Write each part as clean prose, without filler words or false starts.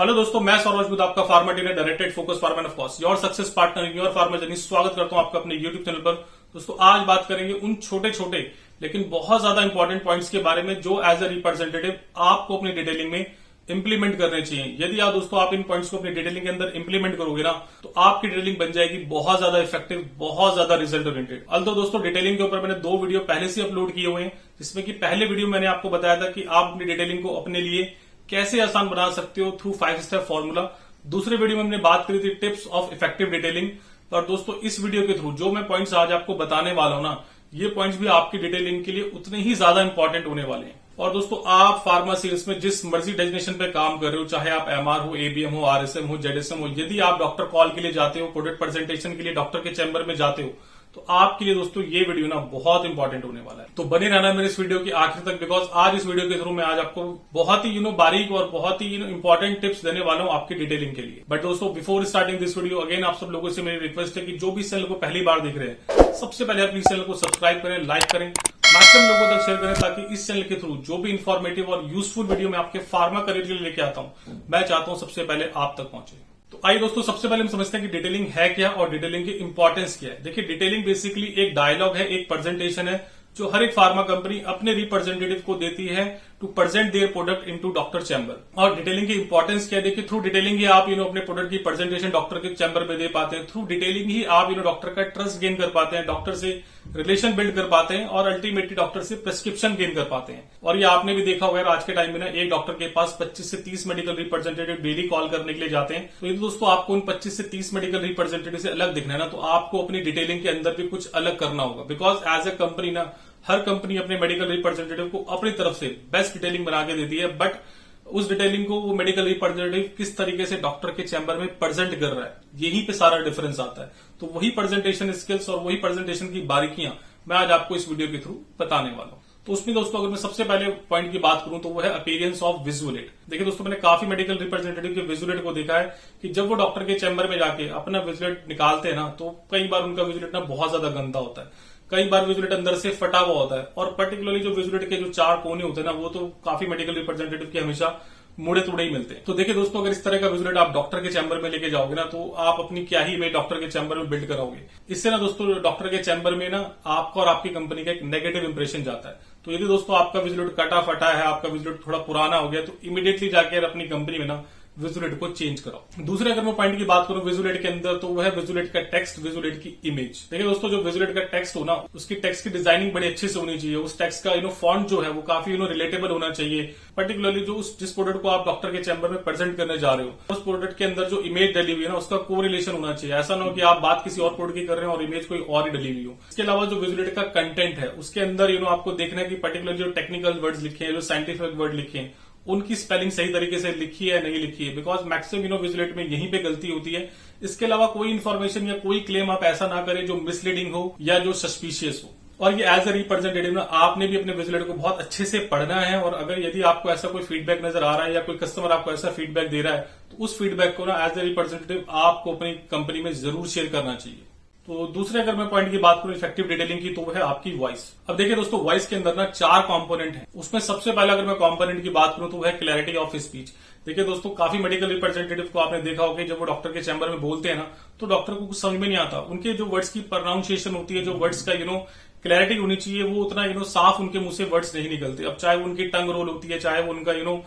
Hello दोस्तों, मैं सौरभ बुद्ध, आपका pharma trainer, directed focus pharma end of course your success partner in your pharma journey. स्वागत करता हूं आपका अपने यूट्यूब चैनल पर। दोस्तों आज बात करेंगे उन छोटे छोटे लेकिन बहुत ज्यादा इंपॉर्टेंट पॉइंट्स के बारे में जो एज ए रिप्रेजेंटेटिव आपको अपनी डिटेलिंग में इंप्लीमेंट करने चाहिए। यदि आप इन पॉइंट्स को अपनी डिटेलिंग के अंदर इंप्लीमेंट करोगे ना, तो आपकी डिटेलिंग बन जाएगी बहुत ज्यादा इफेक्टिव, बहुत ज्यादा रिजल्ट ओरिएंटेड। अल्दो दोस्तों, डिटेलिंग के ऊपर मैंने 2 वीडियो पहले से अपलोड किए हुए हैं, जिसमें कि पहले वीडियो मैंने आपको बताया था कि आप अपनी डिटेलिंग को अपने लिए कैसे आसान बना सकते हो थ्रू 5 स्टेप फॉर्मूला। दूसरे वीडियो में हमने बात करी थी टिप्स ऑफ इफेक्टिव डिटेलिंग। और दोस्तों इस वीडियो के थ्रू जो मैं पॉइंट्स आज आपको बताने वाला हूं ना, ये पॉइंट्स भी आपकी डिटेलिंग के लिए उतने ही ज्यादा इंपॉर्टेंट होने वाले हैं। और दोस्तों आप फार्मा सेल्स में जिस मर्जी डेजिग्नेशन पे काम कर रहे हो, चाहे आप एमआर हो, एबीएम हो, आरएसएम हो, जेडएसएम हो, यदि आप डॉक्टर कॉल के लिए जाते हो, प्रोडक्ट प्रेजेंटेशन के लिए डॉक्टर के चैम्बर में जाते हो, तो आपके लिए दोस्तों ये वीडियो ना बहुत इंपॉर्टेंट होने वाला है। तो बने रहना मेरे इस वीडियो की आखिर तक, बिकॉज आज इस वीडियो के थ्रू मैं आज आपको बहुत ही बारीक और बहुत ही इंपॉर्टेंट टिप्स देने वाला हूं आपकी डिटेलिंग के लिए। बट दोस्तों before starting this video, again आप सब लोगों से मेरी रिक्वेस्ट है कि जो भी इस चैनल को पहली बार देख रहे हैं, सबसे पहले अपने चैनल को सब्सक्राइब करें, लाइक करें, मैक्सिमम लोगों तक शेयर करें, ताकि इस चैनल के थ्रू जो भी इंफॉर्मेटिव और यूजफुल वीडियो मैं आपके फार्मा करियर के लिए लेके आता हूं, मैं चाहता हूं सबसे पहले आप तक पहुंचे। तो आइए दोस्तों, सबसे पहले हम समझते हैं कि डिटेलिंग है क्या और डिटेलिंग की इंपॉर्टेंस क्या है। देखिए, डिटेलिंग बेसिकली एक डायलॉग है, एक प्रेजेंटेशन है जो हर एक फार्मा कंपनी अपने रिप्रेजेंटेटिव को देती है to present their product into doctor chamber. और डिटेलिंग की इंपॉर्टेंस क्या है, देखिए थ्रू डिटेलिंग ही आप अपने प्रोडक्ट की प्रेजेंटेशन डॉक्टर के चैम्बर में दे पाते हैं। थ्रू डिटेलिंग ही आप डॉक्टर का ट्रस्ट गेन कर पाते हैं, डॉक्टर से रिलेशन बिल्ड कर पाते हैं और अल्टीमेटली डॉक्टर से प्रिस्क्रिप्शन गेन कर पाते हैं। और ये आपने भी देखा होगा, आज के टाइम में ना एक डॉक्टर के पास 25 से 30 मेडिकल रिप्रेजेंटेटिव डेली कॉल करने के लिए जाते हैं। तो ये दोस्तों आपको उन 25 से 30 मेडिकल रिप्रेजेंटेटिव से अलग दिखना है ना, तो आपको अपनी डिटेलिंग के अंदर भी कुछ अलग करना होगा। बिकॉज एज ए कंपनी ना, हर कंपनी अपने मेडिकल रिप्रेजेंटेटिव को अपनी तरफ से बेस्ट डिटेलिंग बना के देती है, बट उस डिटेलिंग को वो मेडिकल रिप्रेजेंटेटिव किस तरीके से डॉक्टर के चैम्बर में प्रेजेंट कर रहा है, यहीं पे सारा डिफरेंस आता है। तो वही प्रेजेंटेशन स्किल्स और वही प्रेजेंटेशन की बारीकियां मैं आज आपको इस वीडियो के थ्रू बताने वाला हूं। तो उसमें दोस्तों अगर मैं सबसे पहले पॉइंट की बात करूं तो वो है अपीयरेंस ऑफ विजुअल एड। देखिए दोस्तों, मैंने काफी मेडिकल रिप्रेजेंटेटिव के विजुअल एड को देखा है कि जब वो डॉक्टर के चैम्बर में जाके अपना विजुअल एड निकालते हैं ना, तो कई बार उनका विजुअल एड ना बहुत ज्यादा गंदा होता है, कई बार विजुअल एड अंदर से फटा हुआ होता है। और पर्टिकुलरली जो विजुअल एड के जो 4 कोने होते हैं ना, वो तो काफी मेडिकल रिप्रेजेंटेटिव के हमेशा मुड़े तुड़े ही मिलते हैं। तो देखिए दोस्तों, अगर इस तरह का विजुअल एड आप डॉक्टर के चैम्बर में लेके जाओगे ना, तो आप अपनी क्या ही इमेज डॉक्टर के चैम्बर में बिल्ड कराओगे। इससे ना दोस्तों डॉक्टर के चैम्बर में ना आपका और आपकी कंपनी का एक नेगेटिव इंप्रेशन जाता है। तो यदि दोस्तों आपका विजुअल एड कटा फटा है, आपका विजुअल एड थोड़ा पुराना हो गया, तो इमीडिएटली जाकर अपनी कंपनी में ना विजुअल एड को चेंज कराओ। दूसरे अगर मैं पॉइंट की बात करूं विजुअल एड के अंदर, तो वह है विजुअल एड का टेक्स्ट, विजुअल एड की इमेज। देखिए दोस्तों, जो विजुअल एड का टेक्स्ट हो ना, उसकी टेक्स्ट की डिजाइनिंग बड़ी अच्छे से होनी चाहिए। उस टेक्स्ट का फॉन्ट जो है वो काफी रिलेटेबल होना चाहिए। पर्टिकुलरली जो जिस प्रोडक्ट को आप डॉक्टर के चैम्बर में प्रेजेंट करने जा रहे हो, उस प्रोडक्ट के अंदर जो इमेज डली हुई है ना, उसका कोरिलेशन होना चाहिए। ऐसा ना हो कि आप बात किसी और प्रोडक्ट की कर रहे हो और इमेज कोई और ही डली हुई हो। इसके अलावा जो विजुअल एड का कंटेंट है, उसके अंदर आपको देखना है कि पर्टिकुलर जो टेक्निकल वर्ड्स लिखे हैं, जो साइंटिफिक वर्ड लिखे हैं, उनकी स्पेलिंग सही तरीके से लिखी है नहीं लिखी है। बिकॉज मैक्सिमम विजुअल एड में यहीं पे गलती होती है। इसके अलावा कोई इन्फॉर्मेशन या कोई क्लेम आप ऐसा ना करें जो मिसलीडिंग हो या जो सस्पिशियस हो। और ये एज ए रिप्रेजेंटेटिव ना आपने भी अपने विजुअल एड को बहुत अच्छे से पढ़ना है। और अगर यदि आपको ऐसा कोई फीडबैक नजर आ रहा है या कोई कस्टमर आपको ऐसा फीडबैक दे रहा है, तो उस फीडबैक को ना एज ए रिप्रेजेंटेटिव आपको अपनी कंपनी में जरूर शेयर करना चाहिए। तो दूसरे अगर मैं पॉइंट की बात करूं इफेक्टिव डिटेलिंग की, तो वो है आपकी वॉइस। अब देखिए दोस्तों, वॉइस के अंदर ना 4 कंपोनेंट हैं। उसमें सबसे पहले अगर मैं कंपोनेंट की बात करूं तो वो है क्लैरिटी ऑफ स्पीच। देखिए दोस्तों, काफी मेडिकल रिप्रेजेंटेटिव को आपने देखा होगा जब वो डॉक्टर के चैम्बर में बोलते हैं ना, तो डॉक्टर को कुछ समझ में नहीं आता। उनके जो वर्ड्स की प्रोनाउंसिएशन होती है, जो वर्ड्स का क्लैरिटी होनी चाहिए, वो उतना साफ उनके मुंह से वर्ड्स नहीं निकलते। अब चाहे वो उनकी टंग रोल होती है, चाहे वो उनका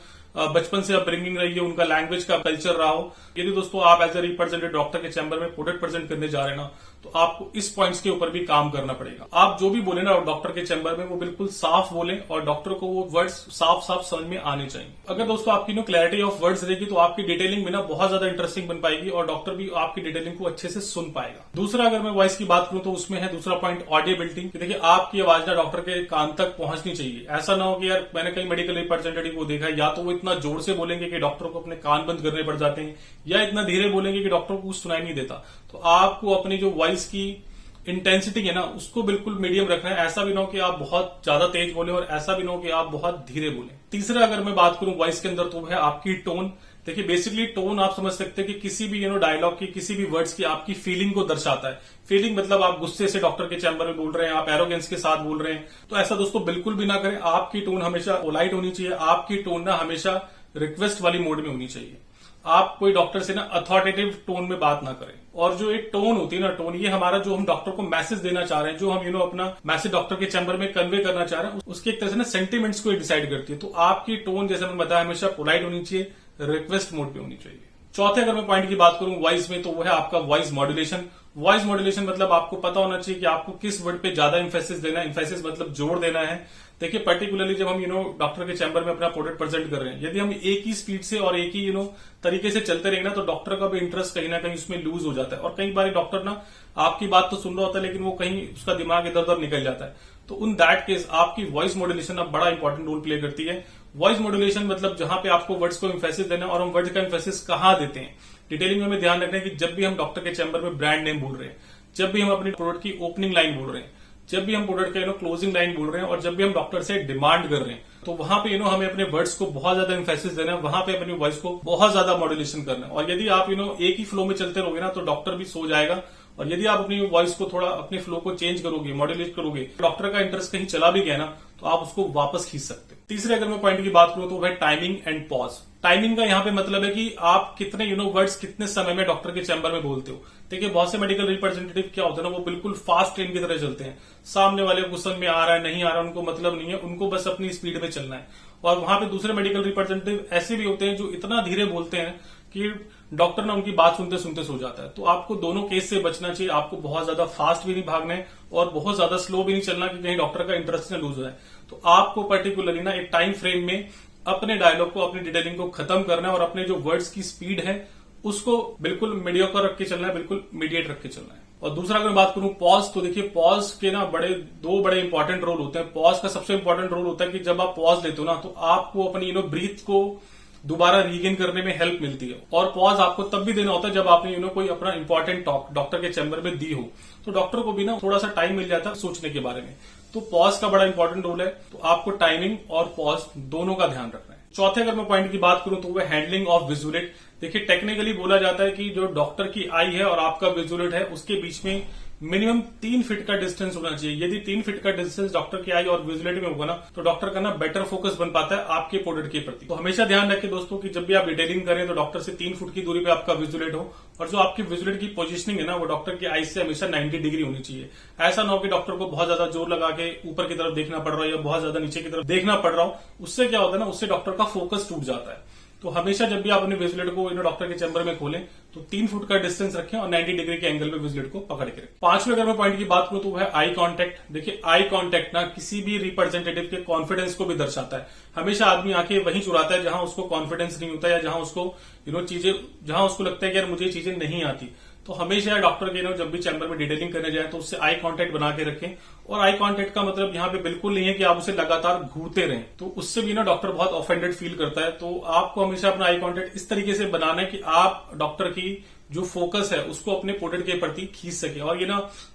बचपन से अपब्रिंगिंग रही है, उनका लैंग्वेज का कल्चर रहा हो। यदि दोस्तों आप एज ए रिप्रेजेंटेटिव डॉक्टर के चैम्बर में प्रोडक्ट प्रेजेंट करने जा रहे हैं ना, तो आपको इस पॉइंट्स के ऊपर भी काम करना पड़ेगा। आप जो भी बोले ना डॉक्टर के चैम्बर में, वो बिल्कुल साफ बोले और डॉक्टर को वो वर्ड्स साफ साफ समझ में आने चाहिए। अगर दोस्तों आपकी क्लैरिटी ऑफ वर्ड्स रहेगी, तो आपकी डिटेलिंग में ना बहुत ज्यादा इंटरेस्टिंग बन पाएगी और डॉक्टर भी आपकी डिटेलिंग को अच्छे से सुन पाएगा। दूसरा अगर मैं वॉइस की बात करूं तो उसमें है दूसरा पॉइंट ऑडियबिलिटी। देखिए, आपकी आवाज ना डॉक्टर के कान तक पहुंचनी चाहिए। ऐसा ना हो कि यार, मैंने कई मेडिकल रिप्रेजेंटेटिव को देखा है, या तो वो इतना जोर से बोलेंगे कि डॉक्टर को अपने कान बंद करने पड़ जाते हैं, या इतना धीरे बोलेंगे कि डॉक्टर को कुछ सुनाई नहीं देता। तो आपको अपनी जो वॉइस की इंटेंसिटी है ना, उसको बिल्कुल मीडियम रखना है। ऐसा भी ना हो कि आप बहुत ज्यादा तेज बोले और ऐसा भी ना हो कि आप बहुत धीरे बोले। तीसरा अगर मैं बात करूं वॉइस के अंदर, तो वो है आपकी टोन। देखिए, बेसिकली टोन आप समझ सकते हैं कि किसी भी डायलॉग की, किसी भी वर्ड्स की आपकी फीलिंग को दर्शाता है। फीलिंग मतलब आप गुस्से से डॉक्टर के चैम्बर में बोल रहे हैं, आप एरोगेंस के साथ बोल रहे हैं, तो ऐसा दोस्तों बिल्कुल भी ना करें। आपकी टोन हमेशा पोलाइट होनी चाहिए, आपकी टोन ना हमेशा रिक्वेस्ट वाली मोड में होनी चाहिए। आप कोई डॉक्टर से ना अथॉरिटेटिव टोन में बात ना करें। और जो एक टोन होती है ना, टोन, ये हमारा जो हम डॉक्टर को मैसेज देना चाह रहे हैं, जो हम अपना मैसेज डॉक्टर के चैम्बर में कन्वे करना चाह रहे हैं, उसके एक तरह से ना सेंटिमेंट्स को डिसाइड करती है। तो आपकी टोन, जैसे मैंने बताया, हमेशा पोलाइट होनी चाहिए, रिक्वेस्ट मोड पे होनी चाहिए। चौथे अगर मैं पॉइंट की बात करूं वॉइस में, तो वो है आपका वॉइस मॉड्यूलेशन। वॉइस मॉड्यूलेशन मतलब आपको पता होना चाहिए कि आपको किस वर्ड पे ज्यादा इंफेसिस देना है। इंफेसिस मतलब जोर देना है। देखिए, पर्टिकुलरली जब हम डॉक्टर के चैम्बर में अपना प्रोडक्ट प्रेजेंट कर रहे हैं, यदि हम एक ही स्पीड से और एक ही तरीके से चलते रहेंगे ना, तो डॉक्टर का भी इंटरेस्ट कहीं ना कहीं उसमें लूज हो जाता है। और कई बार डॉक्टर ना आपकी बात तो सुन रहा होता है, लेकिन वो कहीं उसका दिमाग इधर उधर निकल जाता है। तो उन दैट केस आपकी वॉइस मॉड्यूलेशन अब बड़ा इंपॉर्टेंट रोल प्ले करती है। वॉइस मॉड्यूलेशन मतलब जहां पे आपको वर्ड्स को इंफेसिस देना है, और हम वर्ड का इंफेसिस कहां देते हैं। डिटेलिंग में हमें ध्यान रखना है कि जब भी हम डॉक्टर के चैम्बर में ब्रांड नेम बोल रहे हैं, जब भी हम अपनी प्रोडक्ट की ओपनिंग लाइन बोल रहे हैं, जब भी हम प्रोडक्ट का क्लोजिंग लाइन बोल रहे हैं, और जब भी हम डॉक्टर से डिमांड कर रहे हैं, तो वहां पे हमें अपने वर्ड्स को बहुत ज्यादा इंफेसिस देना है, वहां पे अपनी वॉइस को बहुत ज्यादा मॉड्यूलेशन करना है। और यदि आप एक ही फ्लो में चलते रहोगे ना, तो डॉक्टर भी सो जाएगा। और यदि आप अपनी वॉइस को थोड़ा, अपने फ्लो को चेंज करोगे, मॉड्यूलेट करोगे, डॉक्टर का इंटरेस्ट कहीं चला भी गया ना, तो आप उसको वापस खींच सकते हैं। तीसरे अगर मैं पॉइंट की बात करूं तो वह टाइमिंग एंड पॉज। टाइमिंग का यहाँ पे मतलब है कि आप कितने वर्ड्स कितने समय में डॉक्टर के चैम्बर में बोलते हो। देखिए, बहुत से मेडिकल रिप्रेजेंटेटिव क्या होते हैं ना, वो बिल्कुल फास्ट ट्रेन की तरह चलते हैं। सामने वाले को समझ में आ रहा है नहीं आ रहा है, उनको मतलब नहीं है, उनको बस अपनी स्पीड में चलना है। और वहां पे दूसरे मेडिकल रिप्रेजेंटेटिव ऐसे भी होते हैं जो इतना धीरे बोलते हैं कि डॉक्टर ना उनकी बात सुनते सुनते सो जाता है। तो आपको दोनों केस से बचना चाहिए। आपको बहुत ज्यादा फास्ट भी नहीं भागना है और बहुत ज्यादा स्लो भी नहीं चलना कि कहीं डॉक्टर का इंटरेस्ट न लूज हो जाए। तो आपको पर्टिकुलरली ना एक टाइम फ्रेम में अपने डायलॉग को, अपनी डिटेलिंग को खत्म करना है, और अपने जो वर्ड्स की स्पीड है उसको बिल्कुल मीडियोकर रख के चलना है, बिल्कुल मीडिएट रख के चलना है। और दूसरा अगर बात करूं पॉज, तो देखिए पॉज के ना दो बड़े इंपॉर्टेंट रोल होते हैं। पॉज का सबसे इंपॉर्टेंट रोल होता है कि जब आप पॉज लेते हो ना, तो आपको अपनी ब्रीथ को दोबारा रीगेन करने में हेल्प मिलती है। और पॉज आपको तब भी देना होता है जब आपने कोई अपना इंपॉर्टेंट टॉक डॉक्टर के चैम्बर में दी हो, तो डॉक्टर को भी ना थोड़ा सा टाइम मिल जाता है सोचने के बारे में। तो पॉज का बड़ा इंपॉर्टेंट रोल है। तो आपको टाइमिंग और पॉज दोनों का ध्यान रखना है। चौथे अगर मैं पॉइंट की बात करूं तो वह हैंडलिंग ऑफ विजुलेट। देखिए, टेक्निकली बोला जाता है कि जो डॉक्टर की आई है और आपका विजुलेट है, उसके बीच में मिनिमम 3 फीट का डिस्टेंस होना चाहिए। यदि 3 फीट का डिस्टेंस डॉक्टर की आई और विजुलेट में होगा ना, तो डॉक्टर का ना बेटर फोकस बन पाता है आपके प्रोडक्ट के प्रति। तो हमेशा ध्यान रखें दोस्तों कि जब भी आप डिटेलिंग करें तो डॉक्टर से 3 फुट की दूरी पे आपका विजुलेट हो, और जो आपकी विजुलेट की पोजीशनिंग है ना, वो डॉक्टर की आई से हमेशा 90 डिग्री होनी चाहिए। ऐसा ना हो कि डॉक्टर को बहुत ज्यादा जोर लगा के ऊपर की तरफ देखना पड़ रहा है या बहुत ज्यादा नीचे की तरफ देखना पड़ रहा हो। उससे क्या होता है ना, उससे डॉक्टर का फोकस टूट जाता है। तो हमेशा जब भी आप अपने विजुलेट को डॉक्टर के चैम्बर में खोलें, तो 3 फुट का डिस्टेंस रखें और 90 डिग्री के एंगल में विजुलेट को पकड़ के रखें। पांचवें अगर मैं पॉइंट की बात करूं तो वो है आई कांटेक्ट। देखिए, आई कांटेक्ट ना किसी भी रिप्रेजेंटेटिव के कॉन्फिडेंस को भी दर्शाता है। हमेशा आदमी आंखें वहीं चुराता है जहां उसको कॉन्फिडेंस नहीं होता, या जहां उसको चीजें, जहां उसको लगता है कि यार मुझे चीजें नहीं आती। तो हमेशा डॉक्टर के जब भी चैम्बर में डिटेलिंग करने जाए तो उससे आई कांटेक्ट बना के रखें। और आई कांटेक्ट का मतलब यहाँ पे बिल्कुल नहीं है कि आप उसे लगातार घूरते रहें, तो उससे भी डॉक्टर बहुत ऑफेंडेड फील करता है। तो आपको हमेशा अपना आई कांटेक्ट इस तरीके से बनाना है कि आप डॉक्टर की जो फोकस है उसको अपने प्रोडक्ट के प्रति खींच सके। और ये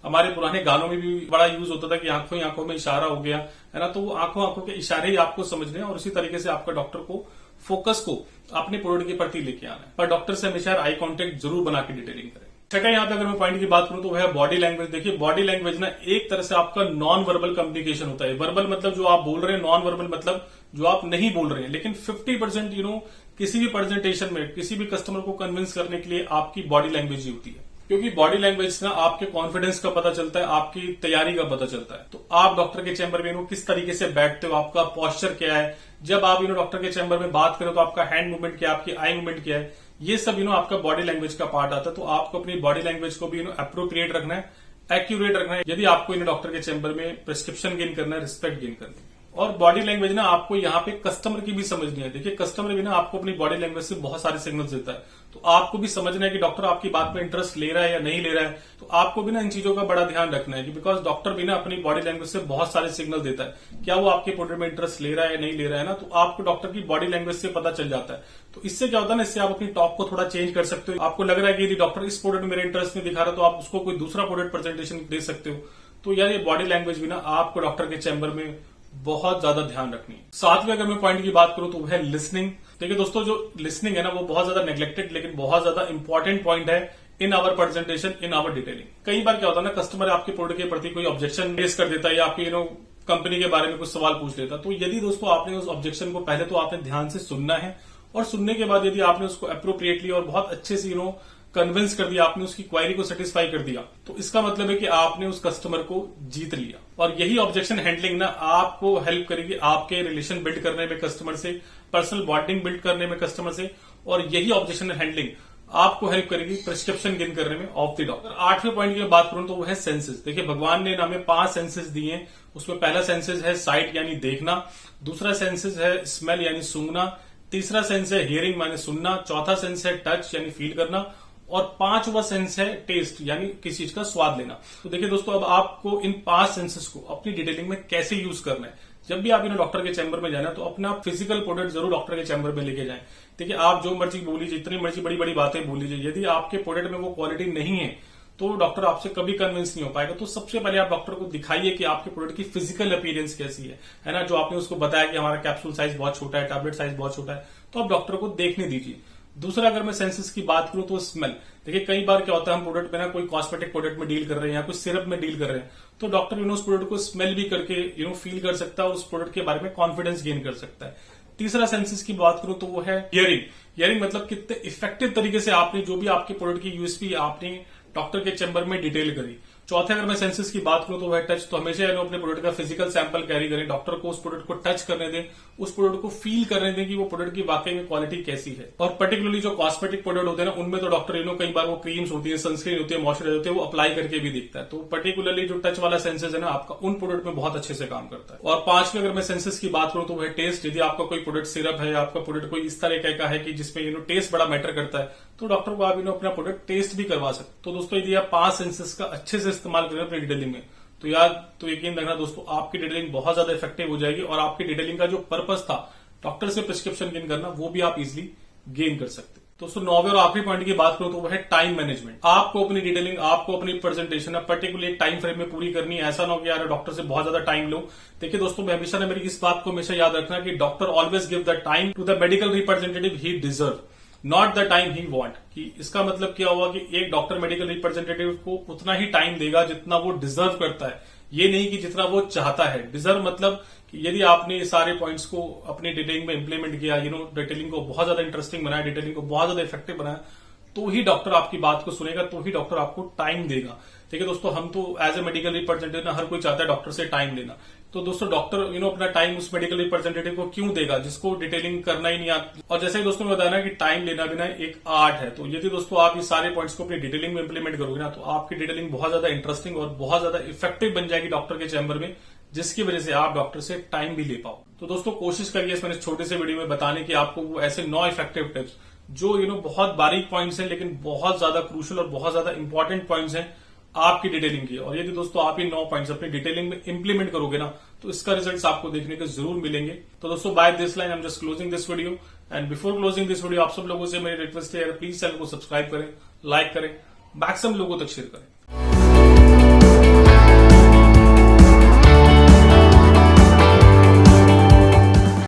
हमारे पुराने गानों में भी बड़ा यूज होता था कि आंखों ही आंखों में इशारा हो गया है ना, तो वो आंखों आंखों के इशारे ही आपको समझने हैं, और उसी तरीके से आपका डॉक्टर को फोकस को अपने प्रोडक्ट के प्रति लेके आना है। पर डॉक्टर से हमेशा आई कांटेक्ट जरूर बना के डिटेलिंग करें। छठा यहाँ पे अगर मैं पॉइंट की बात करूं तो वह है बॉडी लैंग्वेज। देखिए, बॉडी लैंग्वेज ना एक तरह से आपका नॉन वर्बल कम्युनिकेशन होता है। वर्बल मतलब जो आप बोल रहे हैं, नॉन वर्बल मतलब जो आप नहीं बोल रहे हैं। लेकिन 50% किसी भी प्रेजेंटेशन में किसी भी कस्टमर को कन्विंस करने के लिए आपकी बॉडी लैंग्वेज ही होती है, क्योंकि बॉडी लैंग्वेज ना आपके कॉन्फिडेंस का पता चलता है, आपकी तैयारी का पता चलता है। तो आप डॉक्टर के चैम्बर में किस तरीके से बैठते हो, आपका पोस्चर क्या है, जब आप डॉक्टर के चैम्बर में बात करें तो आपका हैंड मूवमेंट क्या है, आपकी आई मूवमेंट क्या है, ये सब आपका बॉडी लैंग्वेज का पार्ट आता है। तो आपको अपनी बॉडी लैंग्वेज को भी अप्रोप्रिएट रखना है, एक्यूरेट रखना है, यदि आपको डॉक्टर के चैम्बर में प्रिस्क्रिप्शन गेन करना है, रिस्पेक्ट गेन करनी है। और बॉडी लैंग्वेज ना आपको यहाँ पे कस्टमर की भी समझनी है। देखिए, कस्टमर भी आपको अपनी बॉडी लैंग्वेज से बहुत सारे सिग्नल्स देता है। तो आपको भी समझना है कि डॉक्टर आपकी बात में इंटरेस्ट ले रहा है या नहीं ले रहा है। तो आपको भी इन चीजों का बड़ा ध्यान रखना है कि बिकॉज डॉक्टर भी अपनी बॉडी लैंग्वेज से बहुत सारे सिग्नल देता है, क्या वो आपके प्रोडक्ट में इंटरेस्ट ले रहा है या नहीं ले रहा है ना। तो आपको डॉक्टर की बॉडी लैंग्वेज से पता चल जाता है। तो इससे क्या होता है ना, इससे आप अपनी टॉक को थोड़ा चेंज कर सकते हो। आपको लग रहा है कि यदि डॉक्टर इस प्रोडक्ट में मेरा इंटरेस्ट नहीं दिखा रहा, तो आप उसको कोई दूसरा प्रोडक्ट प्रेजेंटेशन दे सकते हो। तो यार, ये बॉडी लैंग्वेज भी आपको डॉक्टर के चैम्बर में बहुत ज्यादा ध्यान रखनी है। सातवें अगर मैं पॉइंट की बात करूं तो वह है लिसनिंग। देखिए दोस्तों, जो लिसनिंग है ना, वो बहुत ज्यादा नेग्लेक्टेड लेकिन बहुत ज्यादा इंपॉर्टेंट पॉइंट है in our presentation, in our detailing. कई बार क्या होता है ना, कस्टमर आपके प्रोडक्ट के प्रति कोई ऑब्जेक्शन रेज कर देता है या आपकी कंपनी के बारे में कुछ सवाल पूछ लेता है। तो यदि दोस्तों आपने उस ऑब्जेक्शन को पहले तो आपने ध्यान से सुनना है और सुनने के बाद यदि आपने उसको अप्रोप्रिएटली और बहुत अच्छे से कन्विंस कर दिया, आपने उसकी क्वायरी को सेटिस्फाई कर दिया, तो इसका मतलब है कि आपने उस कस्टमर को जीत लिया। और यही ऑब्जेक्शन हैंडलिंग ना आपको हेल्प करेगी आपके रिलेशन बिल्ड करने में कस्टमर से, पर्सनल बॉन्डिंग बिल्ड करने में कस्टमर से, और यही ऑब्जेक्शन हैंडलिंग आपको हेल्प करेगी प्रिस्क्रिप्शन गेन करने में ऑफ द डॉक्टर। 8वें पॉइंट की बात करूं तो वो है सेंसेस। देखिए भगवान ने हमें 5 सेंसेस दिए हैं, उसमें पहला सेंसेस है साइट यानी देखना, दूसरा सेंसेस है स्मेल यानी सूंघना, तीसरा सेंस है हियरिंग माने सुनना, चौथा सेंस है टच यानी फील करना, और 5वां सेंस है टेस्ट यानी किसी चीज का स्वाद लेना। तो देखिए दोस्तों, अब आपको इन 5 सेंसेस को अपनी डिटेलिंग में कैसे यूज करना है। जब भी आप डॉक्टर के चैम्बर में जाना तो अपना फिजिकल प्रोडक्ट जरूर डॉक्टर के चैम्बर में लेके जाएं। देखिए आप जो मर्जी बोल लीजिए, जितनी मर्जी बड़ी बड़ी बातें बोल लीजिए, यदि आपके प्रोडक्ट में वो क्वालिटी नहीं है तो डॉक्टर आपसे कभी कन्विंस नहीं हो पाएगा। तो सबसे पहले आप डॉक्टर को दिखाइए कि आपके प्रोडक्ट की फिजिकल अपीयरेंस कैसी है ना। जो आपने उसको बताया कि हमारा कैप्सूल साइज बहुत छोटा है, टैबलेट साइज बहुत छोटा है, तो आप डॉक्टर को देखने दीजिए। दूसरा, अगर मैं सेंसेस की बात करूं तो स्मेल। देखिए कई बार क्या होता है, हम प्रोडक्ट में ना कोई कॉस्मेटिक प्रोडक्ट में डील कर रहे हैं या कुछ सिरप में डील कर रहे हैं, तो डॉक्टर उस प्रोडक्ट को स्मेल भी करके फील कर सकता है और उस प्रोडक्ट के बारे में कॉन्फिडेंस गेन कर सकता है। तीसरा सेंसेस की बात करूं तो वो है हियरिंग। हियरिंग मतलब कितने इफेक्टिव तरीके से आपने जो भी आपके प्रोडक्ट की यूएसपी आपने डॉक्टर के चैम्बर में डिटेल करी। चौथे, अगर मैं सेंसेस की बात करूं तो वह टच। तो हमेशा अपने प्रोडक्ट का फिजिकल सैंपल कैरी करें, डॉक्टर को उस प्रोडक्ट को टच करने दें, उस प्रोडक्ट को फील करने दें कि वो प्रोडक्ट की वाकई में क्वालिटी कैसी है। और पर्टिकुलरली जो कॉस्मेटिक प्रोडक्ट होते हैं ना, उनमें तो डॉक्टर कई बार वो क्रीम्स होती है, सनस्क्रीन होती है, मॉइस्चराइजर होते हैं, वो अप्लाई करके भी देखता है। तो पर्टिकुलरली जो टच वाला सेंसेस है ना आपका, उन प्रोडक्ट में बहुत अच्छे से काम करता है। और 5वें, अगर मैं सेंसेस की बात करूं तो वह टेस्ट। यदि आपका कोई प्रोडक्ट सिरप है, आपका प्रोडक्ट कोई इस तरह का है कि जिसमें टेस्ट बड़ा मैटर करता है, तो डॉक्टर को आप अपना प्रोडक्ट टेस्ट भी करवा सकते। तो दोस्तों यदि आप 5 सेंसेस का अच्छे से इस्तेमाल करें अपनी डिटेलिंग में, तो यकीन रखना दोस्तों, आपकी डिटेलिंग बहुत ज्यादा इफेक्टिव हो जाएगी और आपकी डिटेलिंग का जो पर्पस था डॉक्टर से प्रिस्क्रिप्शन गेन करना, वो भी आप इजिली गेन कर सकते। दोस्तों 9वें और आखिरी पॉइंट की बात करूं तो वो है टाइम मैनेजमेंट। आपको अपनी डिटेलिंग, आपको अपनी प्रेजेंटेशन पर्टिकुलर टाइम फ्रेम में पूरी करनी है। ऐसा ना हो कि यार डॉक्टर से बहुत ज्यादा टाइम लो। देखिए दोस्तों, मैं हमेशा मेरी इस बात को हमेशा याद रखना कि doctor always give the time to the medical representative he deserve, not the time he want. कि इसका मतलब क्या हुआ कि एक डॉक्टर मेडिकल रिप्रेजेंटेटिव को उतना ही टाइम देगा जितना वो डिजर्व करता है, ये नहीं कि जितना वो चाहता है। डिजर्व मतलब कि यदि आपने ये सारे पॉइंट्स को अपनी डिटेलिंग में इंप्लीमेंट किया, डिटेलिंग को बहुत ज्यादा इंटरेस्टिंग बनाया, डिटेलिंग को बहुत ज्यादा इफेक्टिव बनाया, तो ही डॉक्टर आपकी बात को सुनेगा, तो ही डॉक्टर आपको टाइम देगा। देखिए दोस्तों, हम तो एज ए मेडिकल रिप्रेजेंटेटिव ना, हर कोई चाहता है डॉक्टर से टाइम लेना। तो दोस्तों डॉक्टर अपना टाइम उस मेडिकल रिप्रेजेंटेटिव को क्यों देगा जिसको डिटेलिंग करना ही नहीं आता। और जैसे ही दोस्तों ने बताया ना कि टाइम लेना भी ना एक आर्ट है, तो यदि दोस्तों आप ये सारे पॉइंट्स को अपनी डिटेलिंग में इंप्लीमेंट करोगे ना, तो आपकी डिटेलिंग बहुत ज्यादा इंटरेस्टिंग और बहुत ज्यादा इफेक्टिव बन जाएगी डॉक्टर के चैम्बर में, जिसकी वजह से आप डॉक्टर से टाइम भी ले पाओ। तो दोस्तों कोशिश करिए इस मैंने छोटे से वीडियो में बताने की आपको वो ऐसे 9 इफेक्टिव टिप्स जो बहुत बारीक पॉइंट्स हैं लेकिन बहुत ज्यादा क्रूशियल और बहुत ज्यादा इंपॉर्टेंट पॉइंट्स हैं आपकी डिटेलिंग की। और यदि दोस्तों आप ये 9 पॉइंट्स अपनी डिटेलिंग में इंप्लीमेंट करोगे ना, तो इसका रिजल्ट्स आपको देखने को जरूर मिलेंगे। तो दोस्तों by this line I am just closing this video, and before closing this video आप सब लोगों से मेरी रिक्वेस्ट है, प्लीज चैनल को सब्सक्राइब करें, लाइक करें, मैक्सिमम लोगों तक शेयर करें।